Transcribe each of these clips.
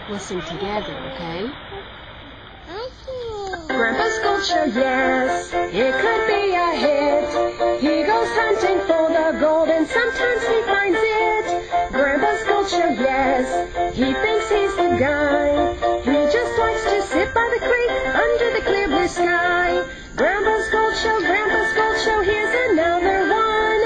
We'll sing together, okay? Grandpa's Culture, yes, it could be a hit. He goes hunting for the gold and sometimes he finds it. Grandpa's Culture, yes, he thinks he's the guy. He just likes to sit by the creek under the clear blue sky. Grandpa's Culture, here's another one.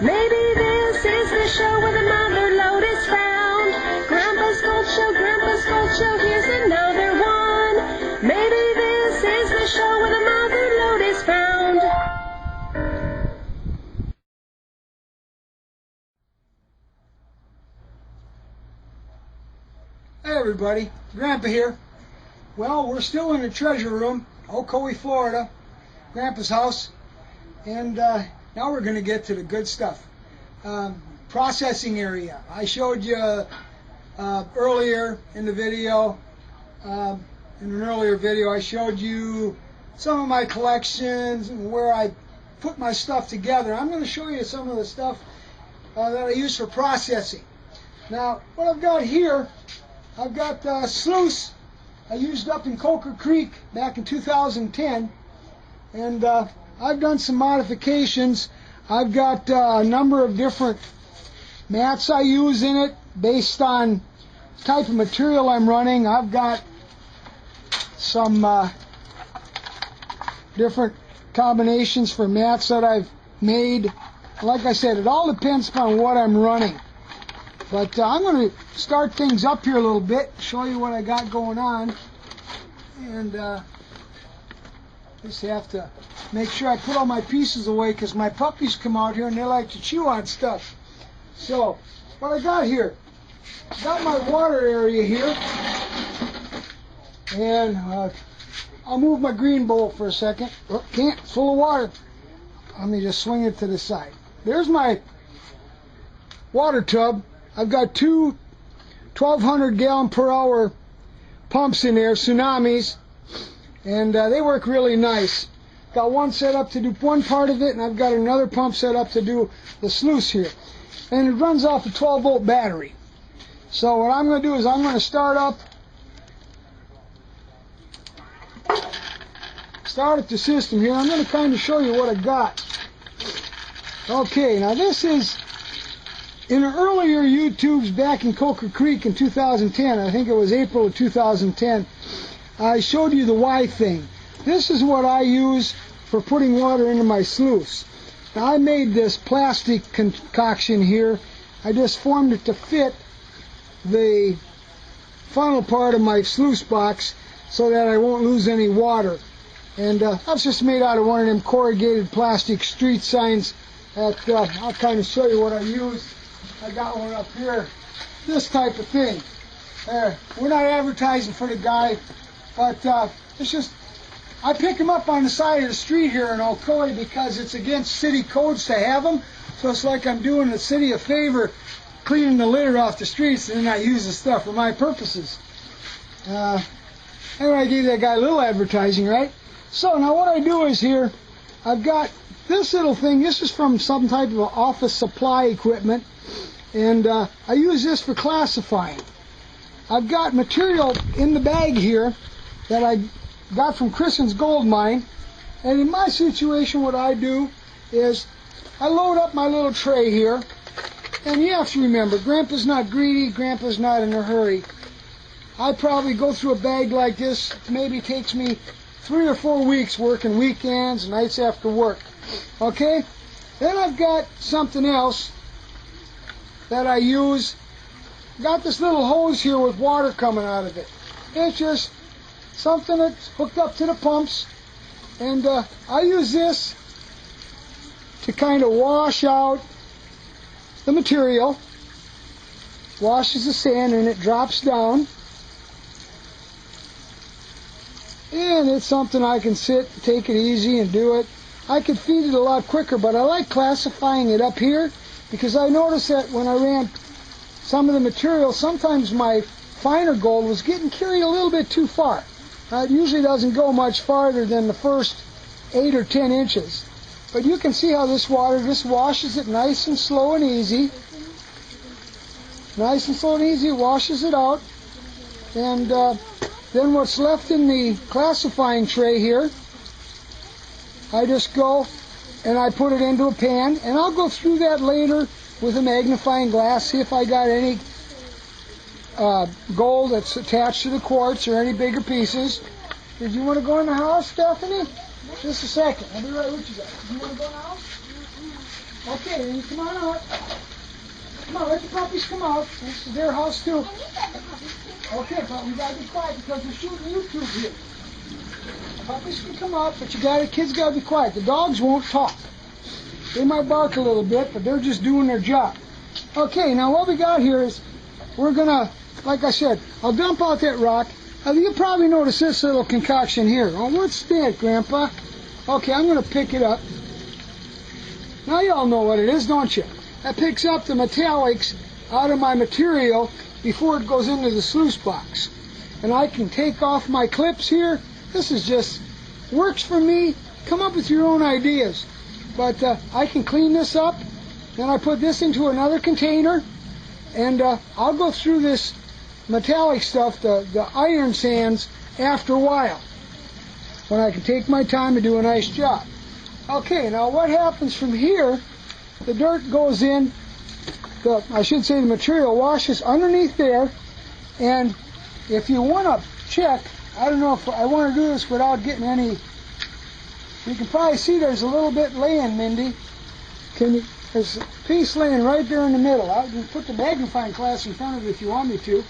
Maybe this is the show where the mother lode is found. Grandpa's Culture, here's another one. Maybe this is the show where the mother lode is found. Hey everybody, Grandpa here. Well, we're still in the treasure room, Ocoee, Florida, Grandpa's house, and now we're going to get to the good stuff. Processing area. I showed you earlier in the video, in an earlier video, I showed you some of my collections and where I put my stuff together. I'm going to show you some of the stuff that I use for processing. Now, what I've got here, I've got sluice I used up in Coker Creek back in 2010, and I've done some modifications. I've got a number of different mats I use in it based on the type of material I'm running. I've got some different combinations for mats that I've made. Like I said, it all depends upon what I'm running. But I'm going to start things up here a little bit, show you what I got going on, and just have to make sure I put all my pieces away because my puppies come out here and they like to chew on stuff. So, what I got here, I got my water area here, and I'll move my green bowl for a second. Oh, can't, it's full of water. Let me just swing it to the side. There's my water tub. I've got two 1,200 gallon per hour pumps in there, Tsunamis, and they work really nice. Got one set up to do one part of it, and I've got another pump set up to do the sluice here. And it runs off a 12-volt battery. So what I'm going to do is I'm going to start up the system here. I'm going to kind of show you what I got. Okay, now this is in the earlier YouTubes back in Coker Creek in 2010, I think it was April of 2010, I showed you the Y thing. This is what I use for putting water into my sluice. Now I made this plastic concoction here. I just formed it to fit the funnel part of my sluice box so that I won't lose any water. And that's just made out of one of them corrugated plastic street signs that I'll kind of show you what I use. I got one up here, this type of thing. We're not advertising for the guy, but it's just, I pick them up on the side of the street here in Ocoee because it's against city codes to have them. So it's like I'm doing the city a favor, cleaning the litter off the streets, and then I use the stuff for my purposes. Anyway, I gave that guy a little advertising, right? So now what I do is here, I've got this little thing. This is from some type of office supply equipment. And I use this for classifying. I've got material in the bag here that I got from Christen's Gold Mine. And in my situation, what I do is I load up my little tray here. And you have to remember, Grandpa's not greedy, Grandpa's not in a hurry. I probably go through a bag like this. It maybe takes me 3 or 4 weeks working weekends, nights after work. Okay? Then I've got something else that I use. Got this little hose here with water coming out of it. It's just something that's hooked up to the pumps, and I use this to kind of wash out the material. Washes the sand and it drops down, and it's something I can sit, take it easy and do it. I could feed it a lot quicker, but I like classifying it up here because I noticed that when I ran some of the material, sometimes my finer gold was getting carried a little bit too far. It usually doesn't go much farther than the first 8 or 10 inches. But you can see how this water just washes it nice and slow and easy. Nice and slow and easy, washes it out. And then what's left in the classifying tray here, I just go and I put it into a pan, and I'll go through that later with a magnifying glass, see if I got any gold that's attached to the quartz or any bigger pieces. Did you want to go in the house, Stephanie? Just a second. I'll be right with you guys. Do you want to go in the house? Okay, then you come on out. Come on, let the puppies come out. This is their house too. Okay, but we gotta be quiet because we're shooting YouTube here. Puppies can come out, but kids gotta be quiet. The dogs won't talk. They might bark a little bit, but they're just doing their job. Okay, now what we got here is we're gonna, like I said, I'll dump out that rock. You'll probably notice this little concoction here. Oh, what's that, Grandpa? Okay, I'm gonna pick it up. Now you all know what it is, don't you? That picks up the metallics out of my material before it goes into the sluice box. And I can take off my clips here. This is just, works for me. Come up with your own ideas. But I can clean this up. Then I put this into another container. And I'll go through this metallic stuff, the iron sands, after a while, when I can take my time and do a nice job. Okay, now what happens from here, the dirt goes in, the material washes underneath there, and if you want to check, I don't know if I want to do this without getting any, you can probably see there's a little bit laying, Mindy. There's a piece laying right there in the middle. I can put the magnifying glass in front of it if you want me to.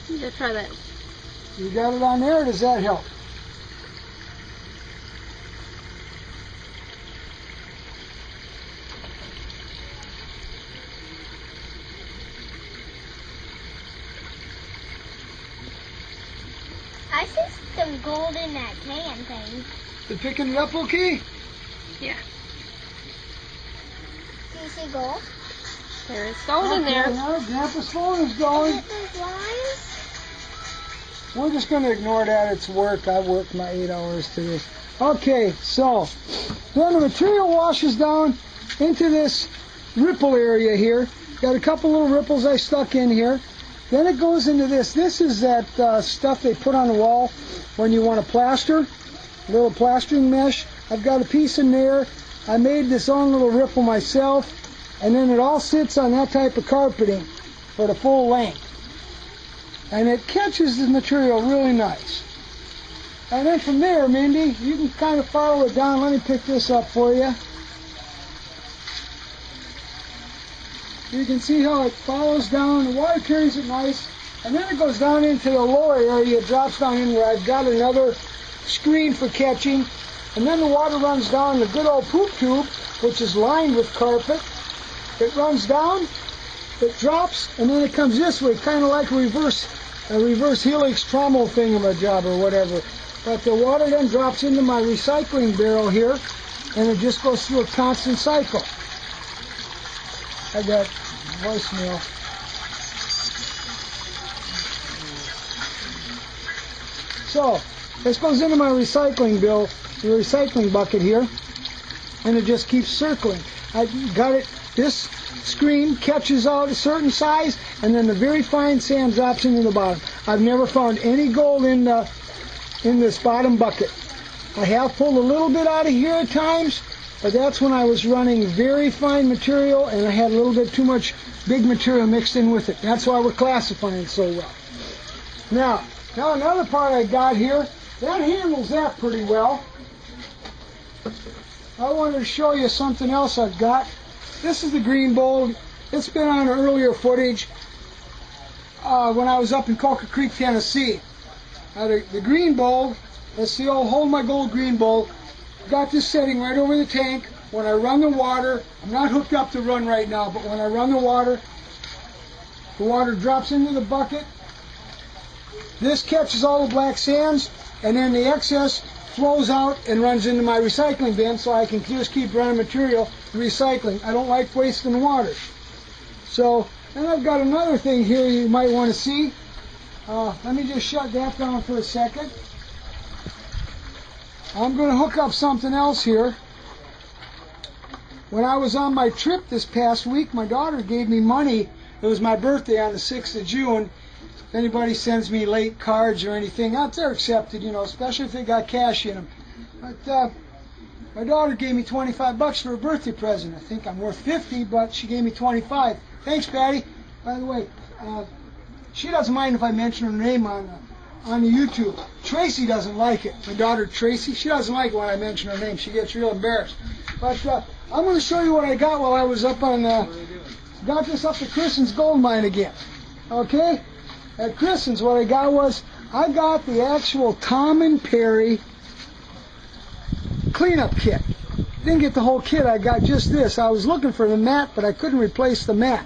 You gotta try that. You got it on there, or does that help? I see some gold in that can thing. You picking it up okay? Yeah. Do you see gold? There is gold in there. Now Grandpa's phone is going. Is it those lines? We're just going to ignore that. It's work. I worked my 8 hours today. Okay, so then the material washes down into this ripple area here. Got a couple little ripples I stuck in here. Then it goes into this. This is that stuff they put on the wall when you want to plaster. A little plastering mesh. I've got a piece in there. I made this own little ripple myself. And then it all sits on that type of carpeting for the full length. And it catches the material really nice. And then from there, Mindy, you can kind of follow it down. Let me pick this up for you. You can see how it follows down. The water carries it nice. And then it goes down into the lower area. It drops down in where I've got another screen for catching. And then the water runs down the good old poop tube, which is lined with carpet. It runs down, it drops, and then it comes this way, kind of like a reverse helix trommel thingamajob or whatever. But the water then drops into my recycling barrel here, and it just goes through a constant cycle. I got voicemail. So, this goes into my recycling bill, the recycling bucket here, and it just keeps circling. I got it. This screen catches out a certain size, and then the very fine sand drops into the bottom. I've never found any gold in this bottom bucket. I have pulled a little bit out of here at times, but that's when I was running very fine material, and I had a little bit too much big material mixed in with it. That's why we're classifying so well. Now another part I got here, that handles that pretty well. I wanted to show you something else I've got. This is the green bowl. It's been on earlier footage when I was up in Coker Creek, Tennessee. The green bowl, that's the old Hold My Gold green bowl. Got this setting right over the tank. When I run the water, I'm not hooked up to run right now, but when I run the water drops into the bucket. This catches all the black sands, and then the excess flows out and runs into my recycling bin, so I can just keep running material recycling. I don't like wasting water. So, then I've got another thing here you might want to see. Let me just shut that down for a second. I'm going to hook up something else here. When I was on my trip this past week, my daughter gave me money. It was my birthday on the 6th of June. if anybody sends me late cards or anything, they're accepted, you know, especially if they got cash in them. But my daughter gave me $25 for a birthday present. I think I'm worth 50, but she gave me 25. Thanks, Patty. By the way, she doesn't mind if I mention her name on the YouTube. Tracy doesn't like it. My daughter Tracy, she doesn't like it when I mention her name. She gets real embarrassed. But I'm going to show you what I got while I was up on, got this up to Christen's gold mine again. Okay? At Christen's, what I got was, I got the actual Tom and Perry cleanup kit. Didn't get the whole kit, I got just this. I was looking for the mat, but I couldn't replace the mat.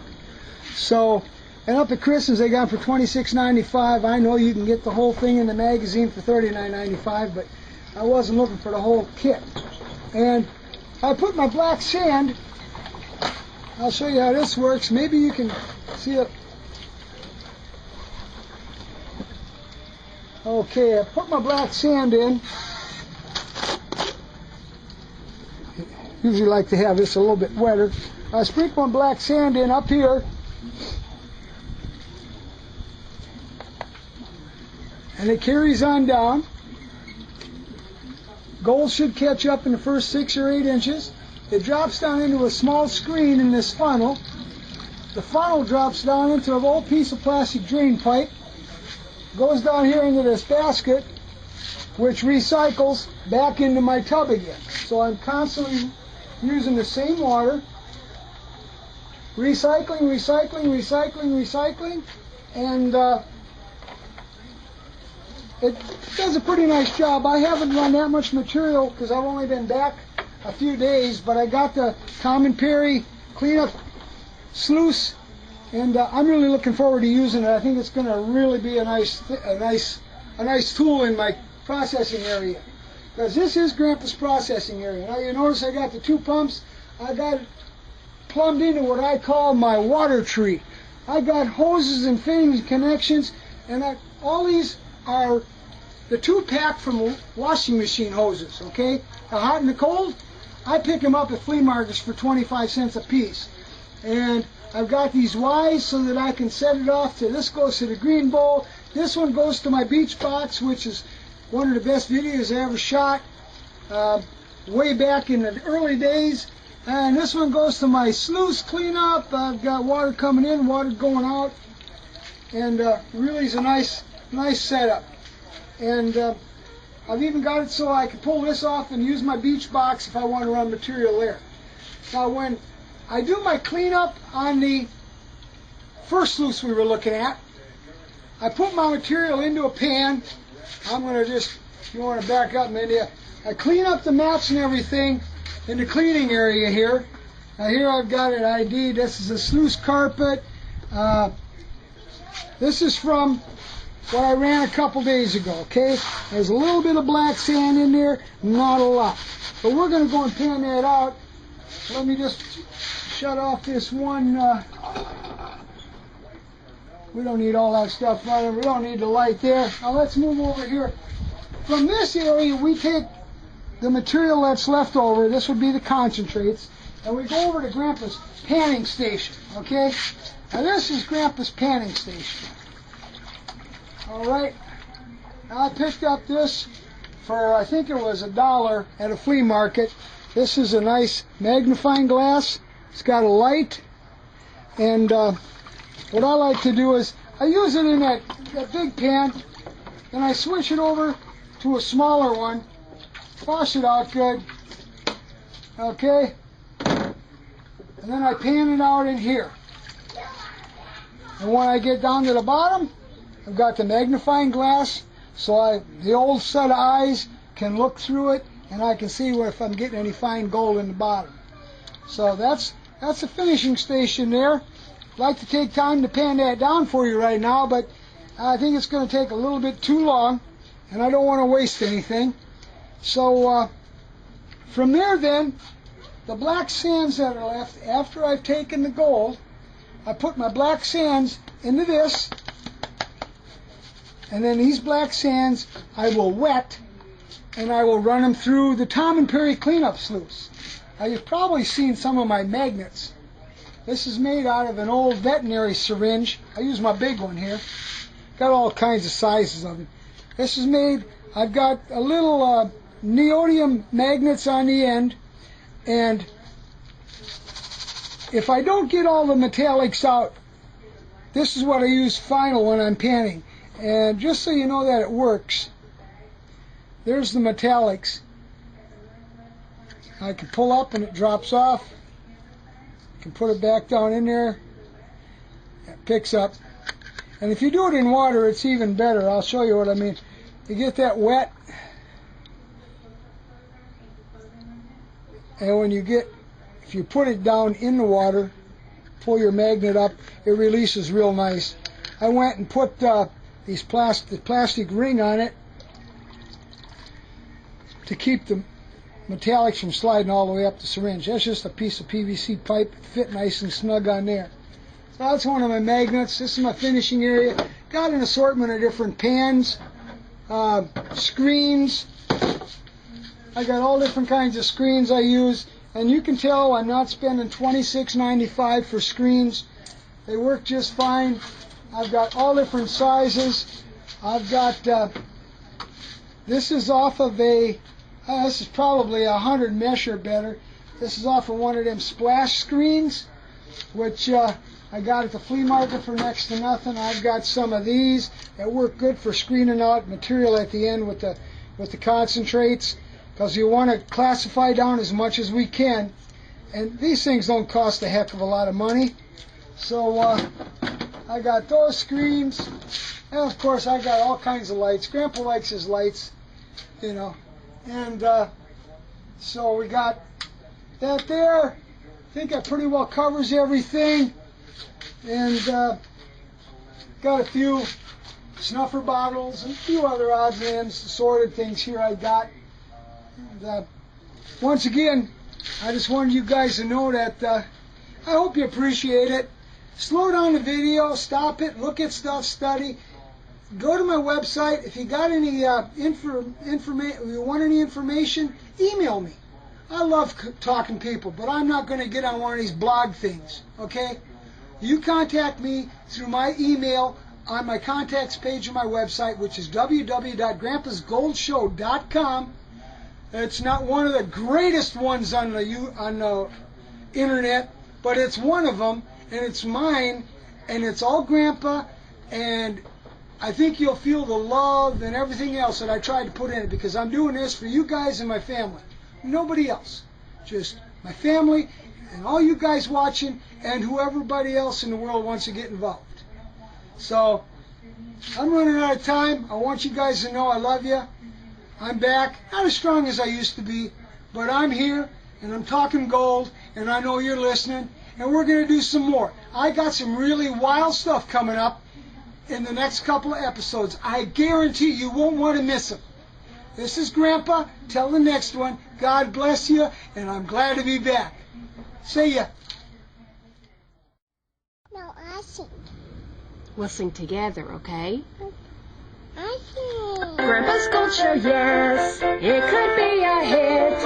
So, and up at Christen's they got them for $26.95. I know you can get the whole thing in the magazine for $39.95, but I wasn't looking for the whole kit. And I put my black sand, I'll show you how this works. Maybe you can see it. Okay, I put my black sand in. Usually like to have this a little bit wetter. I sprinkle my black sand in up here. And it carries on down. Gold should catch up in the first 6 or 8 inches. It drops down into a small screen in this funnel. The funnel drops down into an old piece of plastic drain pipe. Goes down here into this basket, which recycles back into my tub again. So I'm constantly using the same water, recycling, recycling, recycling, recycling, and it does a pretty nice job. I haven't run that much material because I've only been back a few days, but I got the Tom and Perry cleanup sluice, and I'm really looking forward to using it. I think it's going to really be a nice tool in my processing area. Because this is Grandpa's processing area. Now you notice I got the 2 pumps. I got it plumbed into what I call my water tree. I got hoses and fittings and connections, and all these are the 2-pack from washing machine hoses, okay? The hot and the cold, I pick them up at flea markets for 25 cents a piece. And I've got these Ys so that I can set it off to, this goes to the green bowl, this one goes to my beach box, which is one of the best videos I ever shot way back in the early days. And this one goes to my sluice cleanup. I've got water coming in, water going out, and really is a nice setup. And I've even got it so I can pull this off and use my beach box if I want to run material there. Now when I do my cleanup on the first sluice we were looking at, I put my material into a pan. I'm going to just, if you want to back up, Mindy, I clean up the mats and everything in the cleaning area here. Now here I've got it ID. This is a sluice carpet. This is from what I ran a couple days ago, okay? There's a little bit of black sand in there, not a lot. But we're going to go and pan that out. Let me just shut off this one. We don't need all that stuff running. We don't need the light there. Now let's move over here. From this area, we take the material that's left over. This would be the concentrates. And we go over to Grandpa's panning station, okay? Now this is Grandpa's panning station. All right. Now I picked up this for, I think it was $1 at a flea market. This is a nice magnifying glass. It's got a light. And what I like to do is I use it in that big pan, and I switch it over to a smaller one, wash it out good, okay, and then I pan it out in here. And when I get down to the bottom, I've got the magnifying glass, so the old set of eyes can look through it, and I can see if I'm getting any fine gold in the bottom. So that's the finishing station there. I'd like to take time to pan that down for you right now, but I think it's going to take a little bit too long, and I don't want to waste anything. So from there then, the black sands that are left, after I've taken the gold, I put my black sands into this, and then these black sands I will wet, and I will run them through the Tom and Perry cleanup sluice. Now you've probably seen some of my magnets. This is made out of an old veterinary syringe. I use my big one here. got all kinds of sizes of it. This is made, I've got a little neodymium magnets on the end, and if I don't get all the metallics out, this is what I use final when I'm panning. And just so you know that it works, there's the metallics. I can pull up and it drops off. I can put it back down in there. It picks up. And if you do it in water, it's even better. I'll show you what I mean. You get that wet, and when you get, if you put it down in the water, pull your magnet up, it releases real nice. I went and put these plastic ring on it to keep the metallics from sliding all the way up the syringe. That's just a piece of PVC pipe that fit nice and snug on there. So that's one of my magnets. This is my finishing area. Got an assortment of different pans, screens. I got all different kinds of screens I use, and you can tell I'm not spending $26.95 for screens. They work just fine. I've got all different sizes. I've got this is off of a this is probably 100 mesh or better. This is off of one of them splash screens, which I got at the flea market for next to nothing. I've got some of these that work good for screening out material at the end with the concentrates, because you want to classify down as much as we can, and these things don't cost a heck of a lot of money. So I got those screens, and of course I got all kinds of lights. Grandpa likes his lights, you know, and so we got that there. I think that pretty well covers everything. And got a few snuffer bottles and a few other odds and ends, assorted things here I got. And once again, I just wanted you guys to know that I hope you appreciate it. Slow down the video, stop it, look at stuff, study. Go to my website. If you got any you want any information, email me. I love talking to people, but I'm not going to get on one of these blog things, okay? You contact me through my email on my contacts page of my website, which is www.grampasgoldshow.com. It's not one of the greatest ones on the internet, but it's one of them, and it's mine, and it's all Grandpa, and I think you'll feel the love and everything else that I tried to put in it, because I'm doing this for you guys and my family. Nobody else. Just my family and all you guys watching and whoeverybody else in the world wants to get involved. So, I'm running out of time. I want you guys to know I love you. I'm back. Not as strong as I used to be, but I'm here, and I'm talking gold, and I know you're listening, and we're going to do some more. I got some really wild stuff coming up in the next couple of episodes. I guarantee you won't want to miss them. This is Grandpa. Till the next one. God bless you, and I'm glad to be back. See ya. No, I sing. We'll sing together, okay? I sing. Grandpa's Gold Show, yes, it could be a hit.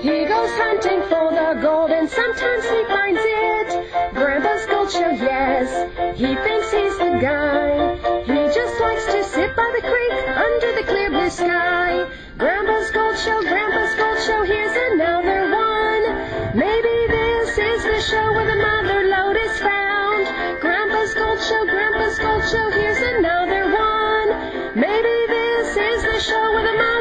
He goes hunting for the gold and sometimes he finds it. Grandpa's Gold Show, yes, he thinks he's the guy. He just likes to sit by the creek under the clear blue sky. Grandpa's Gold Show, here's another one. Maybe this is the show where the mother lode is found. Grandpa's Gold Show, here's another one. Maybe this is the show where the mother